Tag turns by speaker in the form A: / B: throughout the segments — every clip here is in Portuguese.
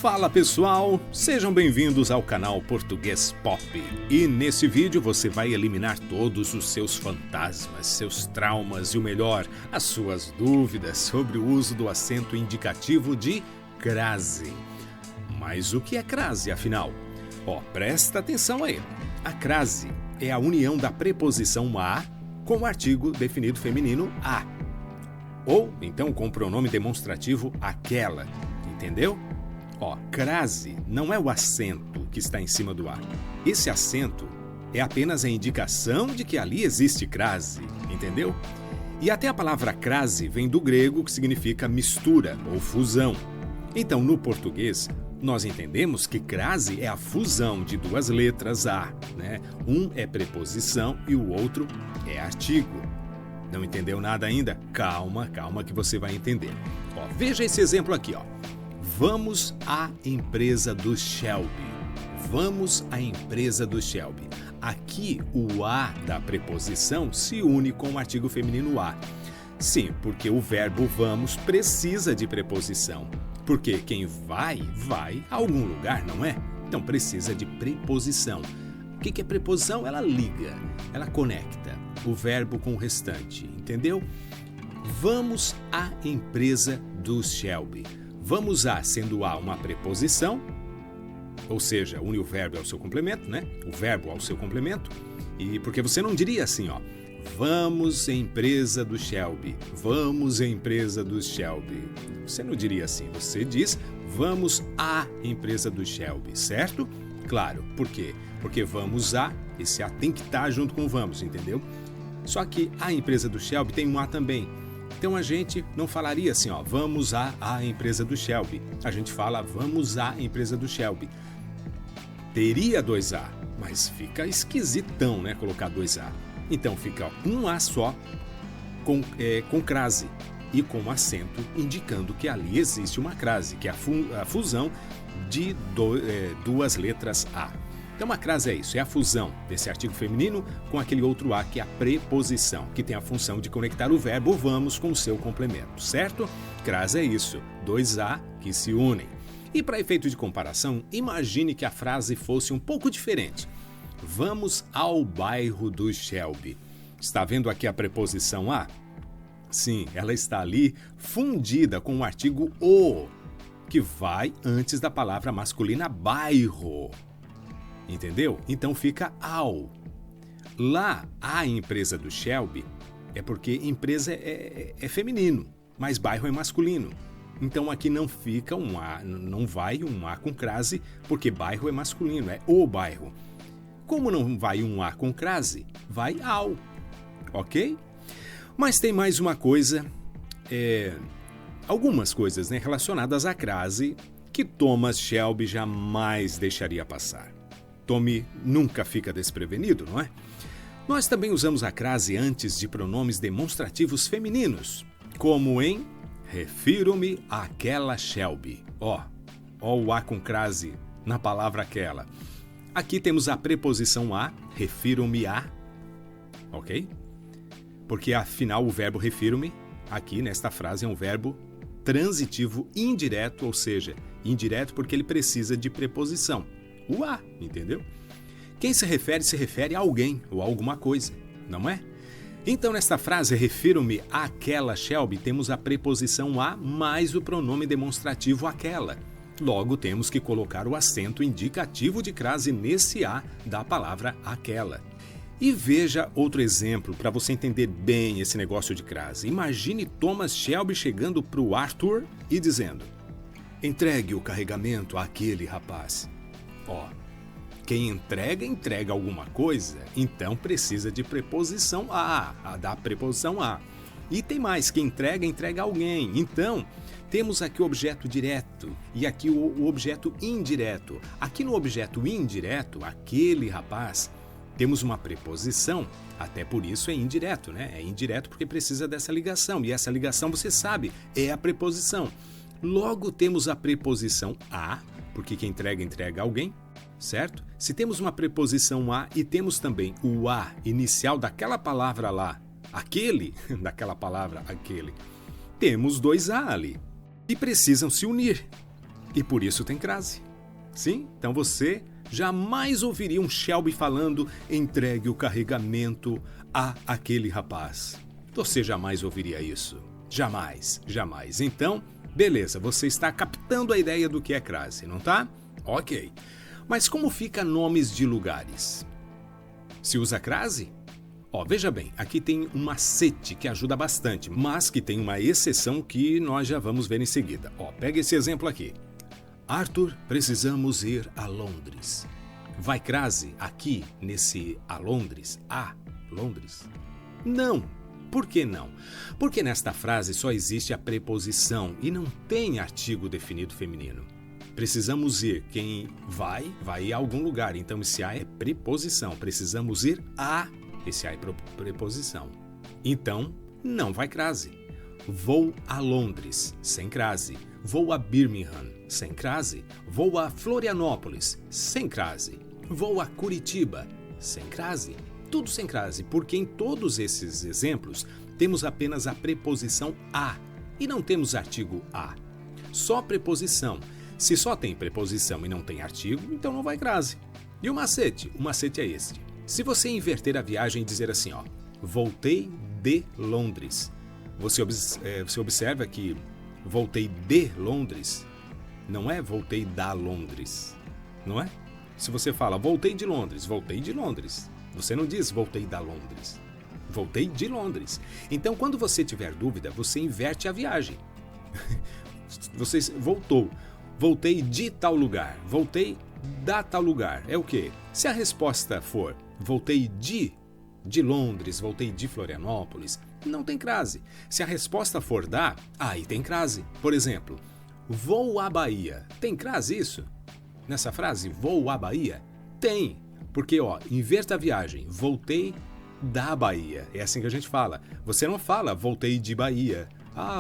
A: Fala pessoal, sejam bem-vindos ao canal Português Pop. E nesse vídeo você vai eliminar todos os seus fantasmas, seus traumas e o melhor, as suas dúvidas sobre o uso do acento indicativo de crase. Mas o que é crase, afinal? Presta atenção aí. A crase é a união da preposição a com o artigo definido feminino a. Ou então com o pronome demonstrativo aquela, entendeu? Crase não é o acento que está em cima do A. Esse acento é apenas a indicação de que ali existe crase, entendeu? E até a palavra crase vem do grego, que significa mistura ou fusão. Então, no português, nós entendemos que crase é a fusão de duas letras A, né? Um é preposição e o outro é artigo. Não entendeu nada ainda? Calma que você vai entender. Veja esse exemplo aqui, Vamos à empresa do Shelby. Vamos à empresa do Shelby. Aqui, o A da preposição se une com o artigo feminino a. Sim, porque o verbo vamos precisa de preposição. Porque quem vai a algum lugar, não é? Então precisa de preposição. O que é preposição? Ela liga, ela conecta o verbo com o restante, entendeu? Vamos à empresa do Shelby. Vamos a, sendo a uma preposição, ou seja, une o verbo ao seu complemento, né? O verbo ao seu complemento. E porque você não diria assim, vamos à empresa do Shelby. Vamos à empresa do Shelby. Você não diria assim, você diz vamos à empresa do Shelby, certo? Claro, por quê? Porque vamos a, esse a tem que estar junto com o vamos, entendeu? Só que a empresa do Shelby tem um a também. Então a gente não falaria assim, vamos à empresa do Shelby. A gente fala vamos à empresa do Shelby. Teria dois A, mas fica esquisitão, né, colocar dois A. Então fica um A só com crase e com acento indicando que ali existe uma crase, que é a fusão de duas letras A. Então a crase é isso, é a fusão desse artigo feminino com aquele outro A que é a preposição, que tem a função de conectar o verbo vamos com o seu complemento, certo? Crase é isso, dois A que se unem. E para efeito de comparação, imagine que a frase fosse um pouco diferente. Vamos ao bairro do Shelby. Está vendo aqui a preposição a? Sim, ela está ali fundida com o artigo o, que vai antes da palavra masculina bairro. Entendeu? Então fica ao. Lá, a empresa do Shelby é porque empresa é feminino, mas bairro é masculino. Então aqui não fica um A, não vai um A com crase, porque bairro é masculino, é o bairro. Como não vai um A com crase, vai ao. Ok? Mas tem mais uma coisa, algumas coisas, né, relacionadas à crase que Thomas Shelby jamais deixaria passar. Tommy nunca fica desprevenido, não é? Nós também usamos a crase antes de pronomes demonstrativos femininos, como em refiro-me àquela Shelby. O A com crase na palavra aquela. Aqui temos a preposição a, refiro-me a, ok? Porque afinal o verbo refiro-me, aqui nesta frase é um verbo transitivo indireto, ou seja, indireto porque ele precisa de preposição. O a, entendeu? Quem se refere a alguém ou a alguma coisa, não é? Então, nesta frase, refiro-me àquela Shelby, temos a preposição a mais o pronome demonstrativo aquela. Logo, temos que colocar o acento indicativo de crase nesse a da palavra aquela. E veja outro exemplo para você entender bem esse negócio de crase. Imagine Thomas Shelby chegando para o Arthur e dizendo: entregue o carregamento àquele rapaz. Quem entrega alguma coisa, então precisa de preposição a da preposição a. E tem mais, quem entrega alguém. Então, temos aqui o objeto direto e aqui o objeto indireto. Aqui no objeto indireto, aquele rapaz, temos uma preposição, até por isso é indireto, né? É indireto porque precisa dessa ligação. E essa ligação, você sabe, é a preposição. Logo, temos a preposição a, porque quem entrega alguém, certo? Se temos uma preposição a e temos também o a inicial daquela palavra lá, aquele, daquela palavra aquele, temos dois a ali e precisam se unir. e por isso tem crase. Sim, então você jamais ouviria um Shelby falando entregue o carregamento a aquele rapaz. Você jamais ouviria isso. Jamais, jamais. Então, beleza, você está captando a ideia do que é crase, não tá? Ok. Mas como fica nomes de lugares? Se usa crase? Veja bem, aqui tem um macete que ajuda bastante, mas que tem uma exceção que nós já vamos ver em seguida. Pega esse exemplo aqui. Arthur, precisamos ir a Londres. Vai crase aqui nesse a Londres? A Londres? Não. Por que não? Porque nesta frase só existe a preposição e não tem artigo definido feminino. Precisamos ir. Quem vai a algum lugar. Então esse a é preposição. Precisamos ir a. Esse a é preposição. Então, não vai crase. Vou a Londres, sem crase. Vou a Birmingham, sem crase. Vou a Florianópolis, sem crase. Vou a Curitiba, sem crase. Tudo sem crase, porque em todos esses exemplos temos apenas a preposição a e não temos artigo a. Só preposição. Se só tem preposição e não tem artigo, então não vai crase. E o macete? O macete é este. Se você inverter a viagem e dizer assim, voltei de Londres. Você observa que voltei de Londres, não é voltei da Londres, não é? Se você fala voltei de Londres, você não diz voltei da Londres, voltei de Londres. Então, quando você tiver dúvida, você inverte a viagem. Você voltei de tal lugar, voltei da tal lugar. É o quê? Se a resposta for voltei de Londres, voltei de Florianópolis, não tem crase. Se a resposta for da, aí tem crase. Por exemplo, vou à Bahia. Tem crase isso? Nessa frase, vou à Bahia? Tem. Porque, inverta a viagem. Voltei da Bahia. É assim que a gente fala. Você não fala voltei de Bahia.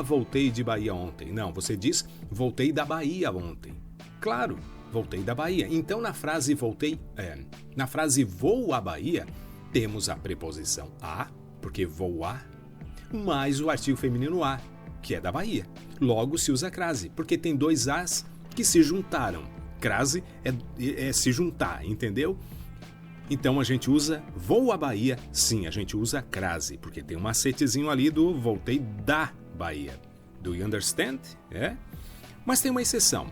A: Voltei de Bahia ontem. Não, você diz voltei da Bahia ontem. Claro, voltei da Bahia. Então, na frase na frase vou à Bahia, temos a preposição a, porque vou a, mais o artigo feminino a, que é da Bahia. Logo se usa crase, porque tem dois as que se juntaram. Crase é se juntar, entendeu? Então a gente usa vou à Bahia, sim, a gente usa crase, porque tem um macetezinho ali do voltei da Bahia. Do you understand? Mas tem uma exceção.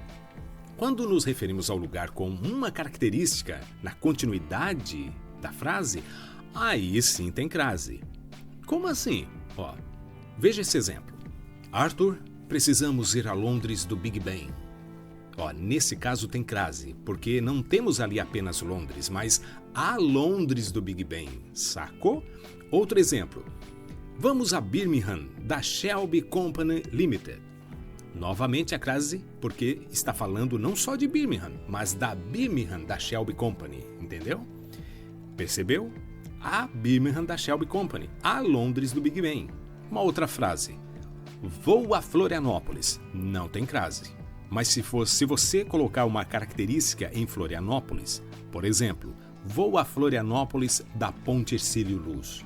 A: Quando nos referimos ao lugar com uma característica na continuidade da frase, aí sim tem crase. Como assim? Veja esse exemplo. Arthur, precisamos ir a Londres do Big Ben. Nesse caso tem crase, porque não temos ali apenas Londres, mas a Londres do Big Ben, sacou? Outro exemplo. Vamos a Birmingham, da Shelby Company Limited. Novamente a crase, porque está falando não só de Birmingham, mas da Birmingham da Shelby Company, entendeu? Percebeu? A Birmingham da Shelby Company, a Londres do Big Ben. Uma outra frase. Vou a Florianópolis. Não tem crase. Mas se você colocar uma característica em Florianópolis, por exemplo, vou a Florianópolis da Ponte Hercílio Luz.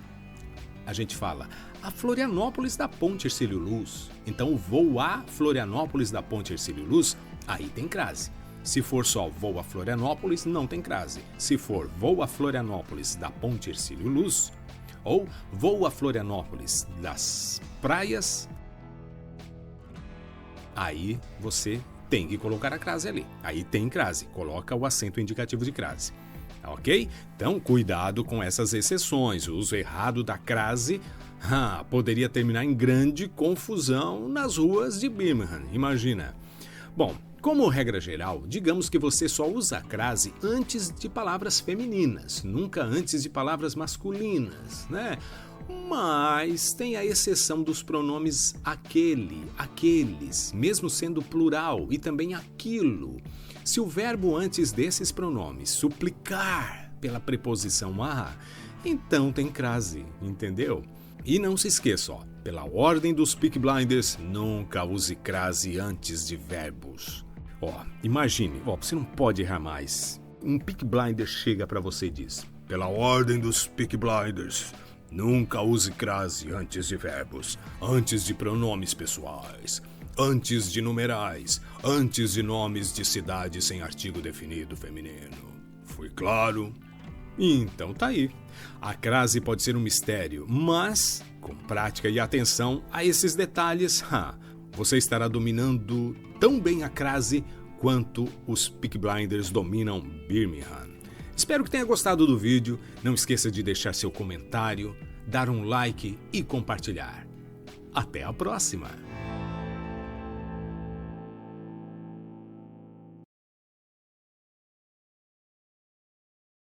A: A gente fala, a Florianópolis da Ponte Hercílio Luz. Então, vou a Florianópolis da Ponte Hercílio Luz, aí tem crase. Se for só vou a Florianópolis, não tem crase. Se for vou a Florianópolis da Ponte Hercílio Luz, ou vou a Florianópolis das praias, aí você tem que colocar a crase ali. Aí tem crase, coloca o acento indicativo de crase. Ok? Então, cuidado com essas exceções. O uso errado da crase poderia terminar em grande confusão nas ruas de Birmingham. Imagina. Bom, como regra geral, digamos que você só usa a crase antes de palavras femininas, nunca antes de palavras masculinas, né? Mas tem a exceção dos pronomes aquele, aqueles, mesmo sendo plural, e também aquilo. Se o verbo antes desses pronomes suplicar pela preposição a, então tem crase, entendeu? E não se esqueça, pela ordem dos Peaky Blinders, nunca use crase antes de verbos. Imagine, você não pode errar mais. Um Peaky Blinder chega para você e diz, pela ordem dos Peaky Blinders, nunca use crase antes de verbos, antes de pronomes pessoais. Antes de numerais, antes de nomes de cidades sem artigo definido feminino. Fui claro? Então tá aí. A crase pode ser um mistério, mas com prática e atenção a esses detalhes, você estará dominando tão bem a crase quanto os Peaky Blinders dominam Birmingham. Espero que tenha gostado do vídeo. Não esqueça de deixar seu comentário, dar um like e compartilhar. Até a próxima!